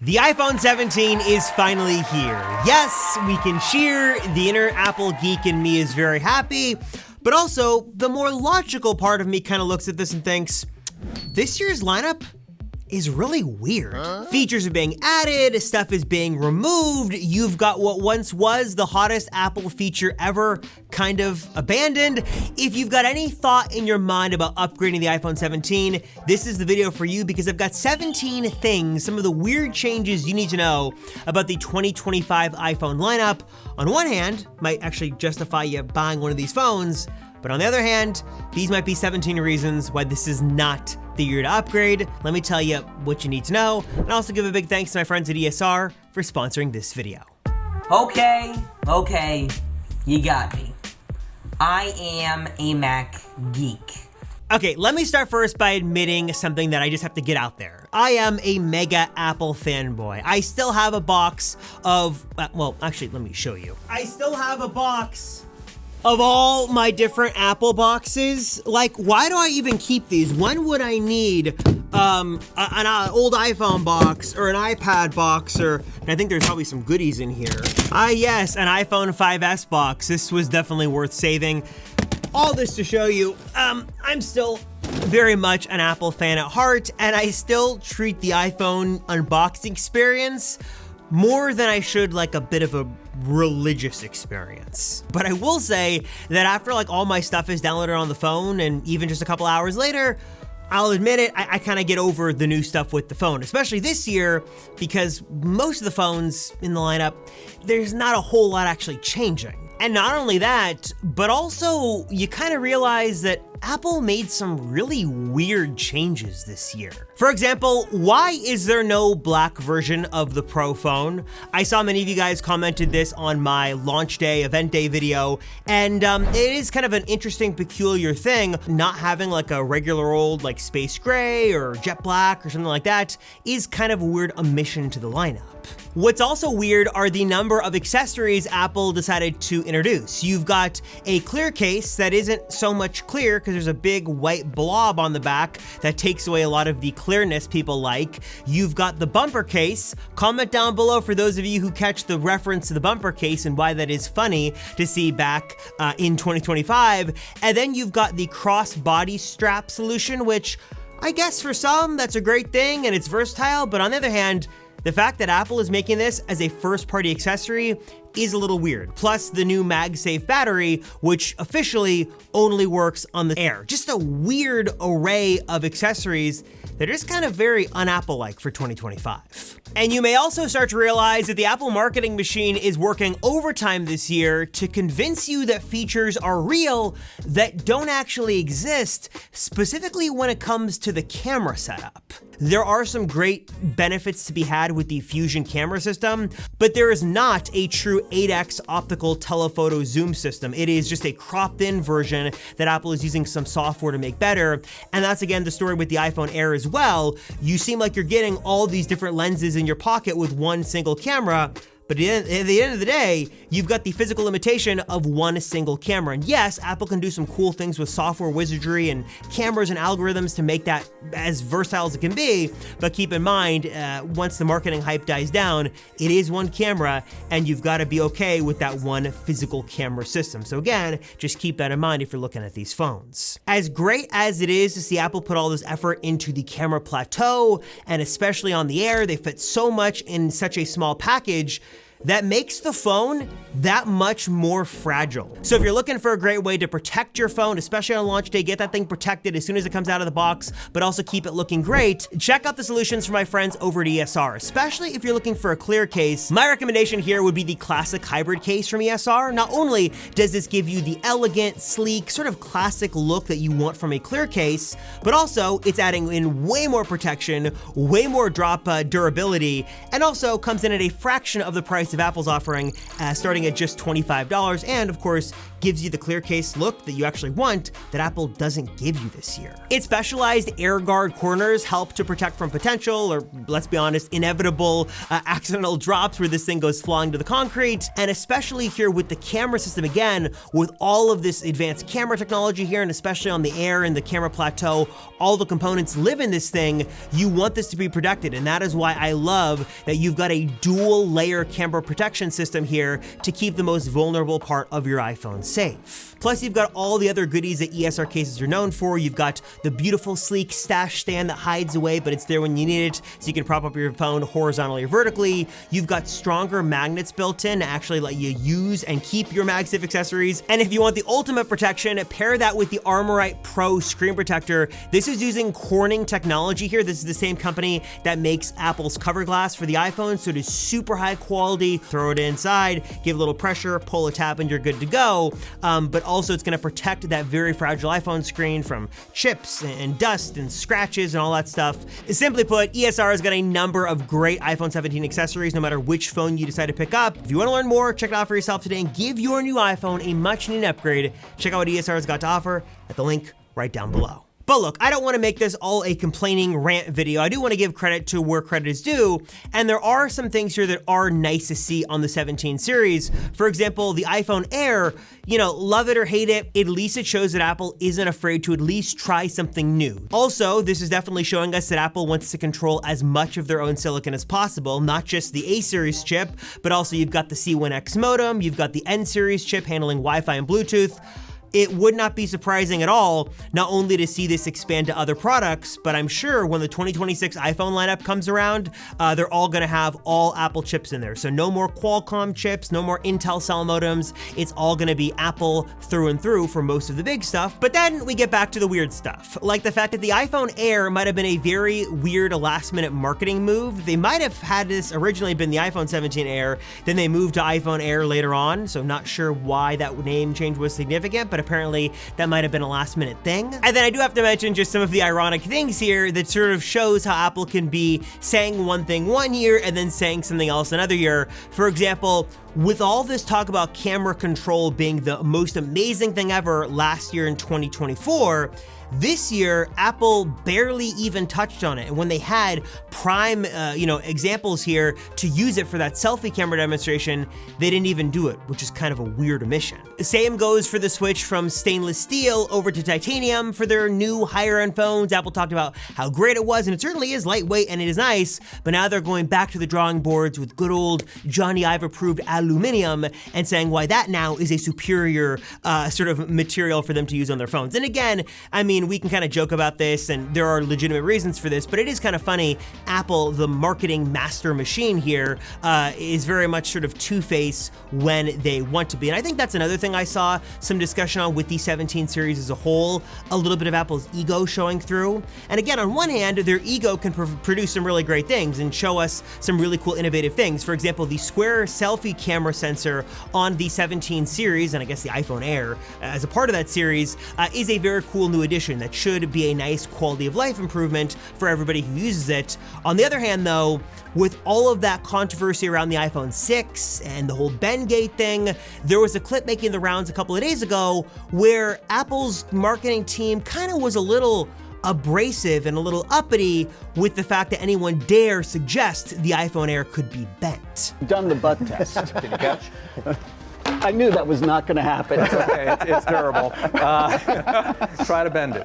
The iPhone 17 is finally here. Yes, we can cheer. The inner Apple geek in me is very happy, but also the more logical part of me kind of looks at this and thinks, this year's lineup is really weird. Features are being added, stuff is being removed, you've got what once was the hottest Apple feature ever kind of abandoned. If you've got any thought in your mind about upgrading the iPhone 17, this is the video for you because I've got 17 things, some of the weird changes you need to know about the 2025 iPhone lineup. On one hand, might actually justify you buying one of these phones, but on the other hand, these might be 17 reasons why this is not the year to upgrade. Let me tell you what you need to know, and also give a big thanks to my friends at ESR for sponsoring this video. Okay, you got me. I am a Mac geek. Okay, let me start first by admitting something that I just have to get out there. I am a mega Apple fanboy. I still have a box of, well, actually, let me show you. I still have a box of all my different Apple boxes. Like, why do I even keep these? When would I need an old iPhone box or an iPad box, or I think there's probably some goodies in here. Yes, an iPhone 5S box. This was definitely worth saving. All this to show you, I'm still very much an Apple fan at heart, and I still treat the iPhone unboxing experience more than I should like a bit of a religious experience. But I will say that after like all my stuff is downloaded on the phone and even just a couple hours later, I'll admit it, I kind of get over the new stuff with the phone, especially this year, because most of the phones in the lineup, there's not a whole lot actually changing. And not only that, but also you kind of realize that Apple made some really weird changes this year. For example, why is there no black version of the Pro phone? I saw many of you guys commented this on my launch day, event day video, and it is kind of an interesting, peculiar thing. Not having like a regular old like space gray or jet black or something like that is kind of a weird omission to the lineup. What's also weird are the number of accessories Apple decided to introduce. You've got a clear case that isn't so much clear because there's a big white blob on the back that takes away a lot of the clearness people like. You've got the bumper case. Comment down below for those of you who catch the reference to the bumper case and why that is funny to see back in 2025. And then you've got the cross-body strap solution, which I guess for some that's a great thing and it's versatile, but on the other hand, the fact that Apple is making this as a first-party accessory is a little weird. Plus the new MagSafe battery, which officially only works on the Air. Just a weird array of accessories that are just kind of very un-Apple-like for 2025. And you may also start to realize that the Apple marketing machine is working overtime this year to convince you that features are real that don't actually exist, specifically when it comes to the camera setup. There are some great benefits to be had with the Fusion camera system, but there is not a true 8x optical telephoto zoom system. It is just a cropped in version that Apple is using some software to make better. And that's again the story with the iPhone Air as well. You seem like you're getting all these different lenses in your pocket with one single camera, but at the end of the day, you've got the physical limitation of one single camera. And yes, Apple can do some cool things with software wizardry and cameras and algorithms to make that as versatile as it can be, but keep in mind, once the marketing hype dies down, it is one camera, and you've got to be okay with that one physical camera system. So again, just keep that in mind if you're looking at these phones. As great as it is to see Apple put all this effort into the camera plateau, and especially on the Air, they fit so much in such a small package, that makes the phone that much more fragile. So if you're looking for a great way to protect your phone, especially on launch day, get that thing protected as soon as it comes out of the box, but also keep it looking great, check out the solutions from my friends over at ESR, especially if you're looking for a clear case. My recommendation here would be the classic hybrid case from ESR. Not only does this give you the elegant, sleek, sort of classic look that you want from a clear case, but also it's adding in way more protection, way more drop durability, and also comes in at a fraction of the price price of Apple's offering, starting at just $25, and of course, gives you the clear case look that you actually want that Apple doesn't give you this year. Its specialized air guard corners help to protect from potential, or let's be honest, inevitable accidental drops where this thing goes flying to the concrete. And especially here with the camera system, again, with all of this advanced camera technology here, and especially on the Air and the camera plateau, all the components live in this thing, you want this to be protected. And that is why I love that you've got a dual layer camera protection system here to keep the most vulnerable part of your iPhone safe. Plus, you've got all the other goodies that ESR cases are known for. You've got the beautiful, sleek stash stand that hides away, but it's there when you need it, so you can prop up your phone horizontally or vertically. You've got stronger magnets built in to actually let you use and keep your MagSafe accessories. And if you want the ultimate protection, pair that with the Armorite Pro screen protector. This is using Corning technology here. This is the same company that makes Apple's cover glass for the iPhone, so it is super high quality. Throw it inside, give a little pressure, pull a tab, and you're good to go. But also it's gonna protect that very fragile iPhone screen from chips and dust and scratches and all that stuff. Simply put, ESR has got a number of great iPhone 17 accessories, no matter which phone you decide to pick up. If you wanna learn more, check it out for yourself today and give your new iPhone a much needed upgrade. Check out what ESR has got to offer at the link right down below. But look, I don't want to make this all a complaining rant video. I do want to give credit to where credit is due, and there are some things here that are nice to see on the 17 series. For example, the iPhone Air, love it or hate it, at least it shows that Apple isn't afraid to at least try something new. Also, this is definitely showing us that Apple wants to control as much of their own silicon as possible, not just the A series chip, but also you've got the C1X modem, you've got the N series chip handling Wi-Fi and Bluetooth. It would not be surprising at all, not only to see this expand to other products, but I'm sure when the 2026 iPhone lineup comes around, they're all gonna have all Apple chips in there. So no more Qualcomm chips, no more Intel cell modems. It's all gonna be Apple through and through for most of the big stuff. But then we get back to the weird stuff, like the fact that the iPhone Air might have been a very weird last-minute marketing move. They might have had this originally been the iPhone 17 Air, then they moved to iPhone Air later on, so not sure why that name change was significant, but apparently that might have been a last minute thing. And then I do have to mention just some of the ironic things here that sort of shows how Apple can be saying one thing one year and then saying something else another year. For example, with all this talk about camera control being the most amazing thing ever last year in 2024, this year, Apple barely even touched on it. And when they had prime, examples here to use it for that selfie camera demonstration, they didn't even do it, which is kind of a weird omission. The same goes for the switch from stainless steel over to titanium for their new higher end phones. Apple talked about how great it was, and it certainly is lightweight and it is nice, but now they're going back to the drawing boards with good old Johnny Ive approved aluminum and saying why that now is a superior sort of material for them to use on their phones. And again, I mean, we can kind of joke about this and there are legitimate reasons for this, but it is kind of funny. Apple, the marketing master machine here, is very much sort of two-faced when they want to be. And I think that's another thing I saw some discussion on with the 17 series as a whole, a little bit of Apple's ego showing through. And again, on one hand, their ego can produce some really great things and show us some really cool innovative things. For example, the square selfie camera sensor on the 17 series, and I guess the iPhone Air as a part of that series, is a very cool new addition that should be a nice quality of life improvement for everybody who uses it. On the other hand though, with all of that controversy around the iPhone 6 and the whole Bengate thing, there was a clip making the rounds a couple of days ago where Apple's marketing team kind of was a little abrasive and a little uppity with the fact that anyone dare suggest the iPhone Air could be bent. Done the butt test. Did you catch? I knew that was not going to happen. It's okay. It's durable. Try to bend it.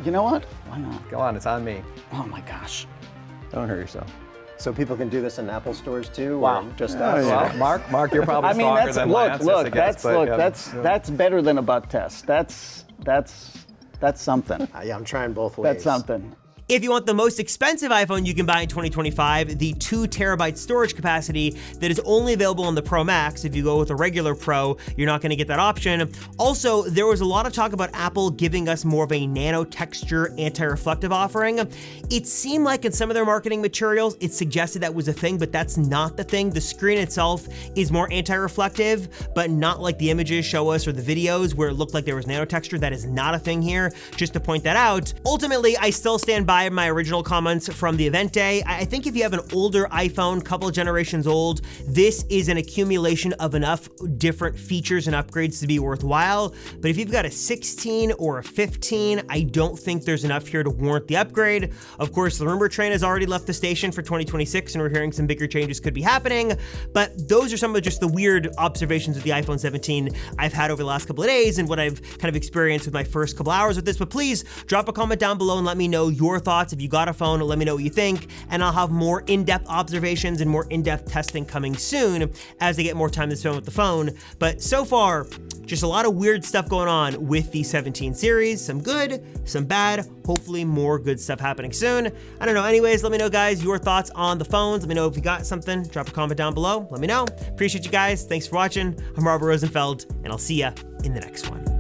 You know what? Why not? Go on. It's on me. Oh my gosh. Don't hurt yourself. So people can do this in Apple stores too? Wow. Or just Oh, us? yeah. Well, Mark, you're probably stronger than Lance. Look, I guess, that's better than a butt test. That's something. Yeah, I'm trying both ways. That's something. If you want the most expensive iPhone you can buy in 2025, the 2 terabyte storage capacity that is only available on the Pro Max. If you go with a regular Pro, you're not gonna get that option. Also, there was a lot of talk about Apple giving us more of a nano texture anti-reflective offering. It seemed like in some of their marketing materials, it suggested that was a thing, but that's not the thing. The screen itself is more anti-reflective, but not like the images show us or the videos where it looked like there was nano texture. That is not a thing here, just to point that out. Ultimately, I still stand by by my original comments from the event day. I think if you have an older iPhone, couple generations old, this is an accumulation of enough different features and upgrades to be worthwhile. But if you've got a 16 or a 15, I don't think there's enough here to warrant the upgrade. Of course, the rumor train has already left the station for 2026, and we're hearing some bigger changes could be happening. But those are some of just the weird observations with the iPhone 17 I've had over the last couple of days and what I've kind of experienced with my first couple hours with this. But please drop a comment down below and let me know your thoughts. If you got a phone, let me know what you think, and I'll have more in-depth observations and more in-depth testing coming soon as I get more time to spend with the phone. But so far, just a lot of weird stuff going on with the 17 series. Some good, some bad, hopefully more good stuff happening soon. I don't know. Anyways, let me know, guys, your thoughts on the phones. Let me know if you got something. Drop a comment down below. Let me know. Appreciate you guys. Thanks for watching. I'm Robert Rosenfeld, and I'll see ya in the next one.